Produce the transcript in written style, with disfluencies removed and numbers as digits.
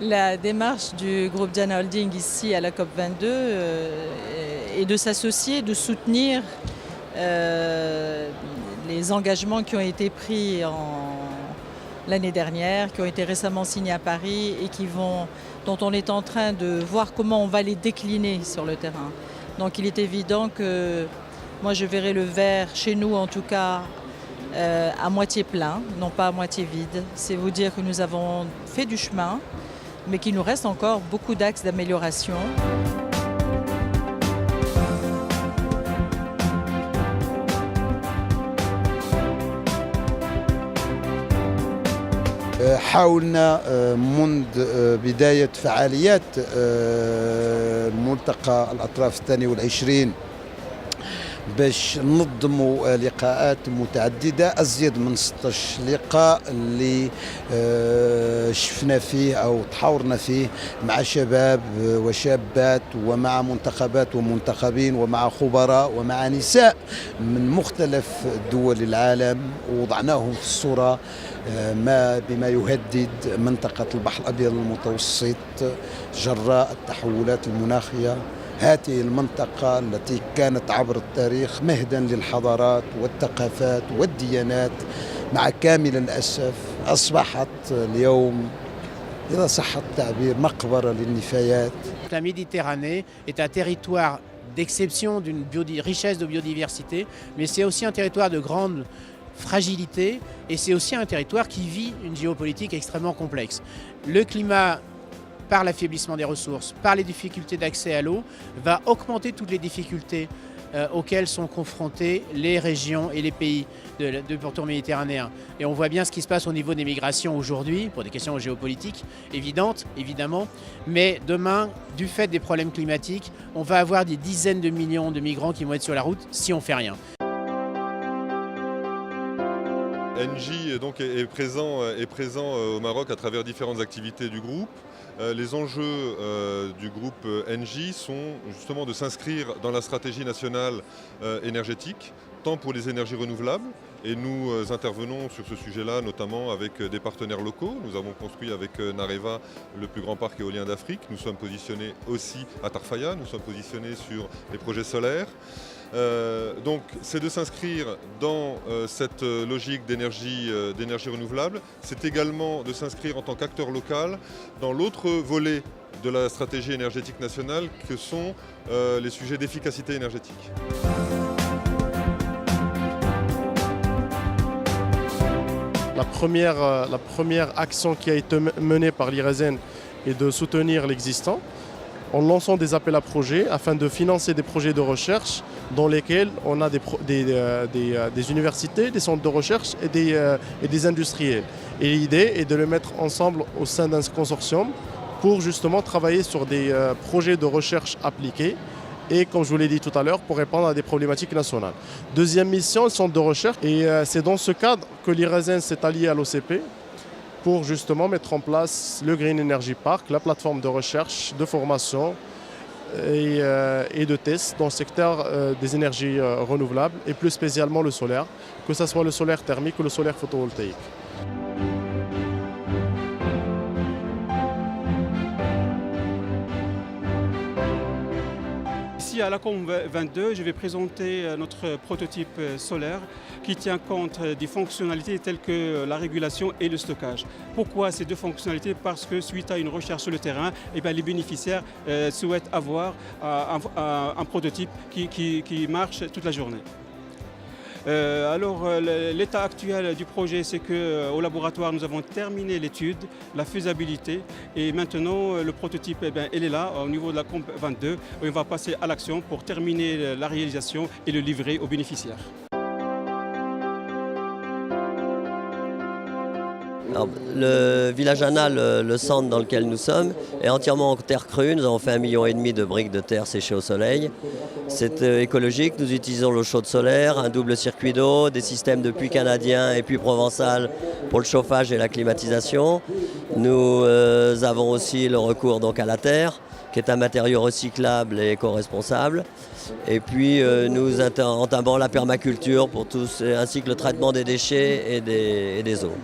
La démarche du groupe Diana Holding ici à la COP22 est de s'associer, de soutenir les engagements qui ont été pris l'année dernière, qui ont été récemment signés à Paris et dont on est en train de voir comment on va les décliner sur le terrain. Donc il est évident que moi je verrai le verre, chez nous en tout cas, à moitié plein, non pas à moitié vide. C'est vous dire que nous avons fait du chemin, mais qu'il nous reste encore beaucoup d'axes d'amélioration. حاولنا منذ بداية فعاليات ملتقى الأطراف 22 باش ننظموا لقاءات متعددة، أزيد من 16 لقاء اللي شفنا فيه أو تحاورنا فيه مع شباب وشابات ومع منتخبات ومنتخبين ومع خبراء ومع نساء من مختلف دول العالم، ووضعناهم في الصورة بما يهدد منطقة البحر الأبيض المتوسط جراء التحولات المناخية. هذه المنطقة التي كانت عبر التاريخ مهدا للحضارات والثقافات والديانات، مع كامل الأسف أصبحت اليوم إذا صح التعبير مقبرة للنفايات. La Méditerranée est un territoire d'exception, d'une richesse de biodiversité, mais c'est aussi un territoire de grande fragilité et c'est aussi un territoire qui vit une géopolitique extrêmement complexe. Le climat, par l'affaiblissement des ressources, par les difficultés d'accès à l'eau, va augmenter toutes les difficultés auxquelles sont confrontés les régions et les pays du pourtour méditerranéen. Et on voit bien ce qui se passe au niveau des migrations aujourd'hui, pour des questions géopolitiques évidentes, évidemment, mais demain, du fait des problèmes climatiques, on va avoir des dizaines de millions de migrants qui vont être sur la route si on ne fait rien. Engie donc est présent au Maroc à travers différentes activités du groupe. Les enjeux du groupe Engie sont justement de s'inscrire dans la stratégie nationale énergétique, tant pour les énergies renouvelables, et nous intervenons sur ce sujet-là notamment avec des partenaires locaux. Nous avons construit avec Nareva le plus grand parc éolien d'Afrique. Nous sommes positionnés aussi à Tarfaya, nous sommes positionnés sur les projets solaires. Donc c'est de s'inscrire dans cette logique d'énergie renouvelable. C'est également de s'inscrire en tant qu'acteur local dans l'autre volet de la stratégie énergétique nationale que sont les sujets d'efficacité énergétique. La première action qui a été menée par l'IRSN est de soutenir l'existant en lançant des appels à projets afin de financer des projets de recherche dans lesquels on a des universités, des centres de recherche et des industriels. Et l'idée est de les mettre ensemble au sein d'un consortium pour justement travailler sur des projets de recherche appliqués et, comme je vous l'ai dit tout à l'heure, pour répondre à des problématiques nationales. Deuxième mission, le centre de recherche. Et c'est dans ce cadre que l'IRSN s'est allié à l'OCP pour justement mettre en place le Green Energy Park, la plateforme de recherche, de formation et de tests dans le secteur des énergies renouvelables et plus spécialement le solaire, que ce soit le solaire thermique ou le solaire photovoltaïque. Ici à la COP22, je vais présenter notre prototype solaire qui tient compte des fonctionnalités telles que la régulation et le stockage. Pourquoi ces deux fonctionnalités? Parce que suite à une recherche sur le terrain, les bénéficiaires souhaitent avoir un prototype qui marche toute la journée. L'état actuel du projet, c'est qu'au laboratoire, nous avons terminé l'étude, la faisabilité, et maintenant le prototype, il est là au niveau de la COP22, où on va passer à l'action pour terminer la réalisation et le livrer aux bénéficiaires. Alors, le village Anna, le centre dans lequel nous sommes, est entièrement en terre crue. Nous avons fait 1,5 million de briques de terre séchées au soleil. C'est écologique. Nous utilisons l'eau chaude solaire, un double circuit d'eau, des systèmes de puits canadiens et puits provençal pour le chauffage et la climatisation. Nous avons aussi le recours donc à la terre, qui est un matériau recyclable et éco-responsable. Et puis nous entamons la permaculture pour tous, ainsi que le traitement des déchets et des eaux.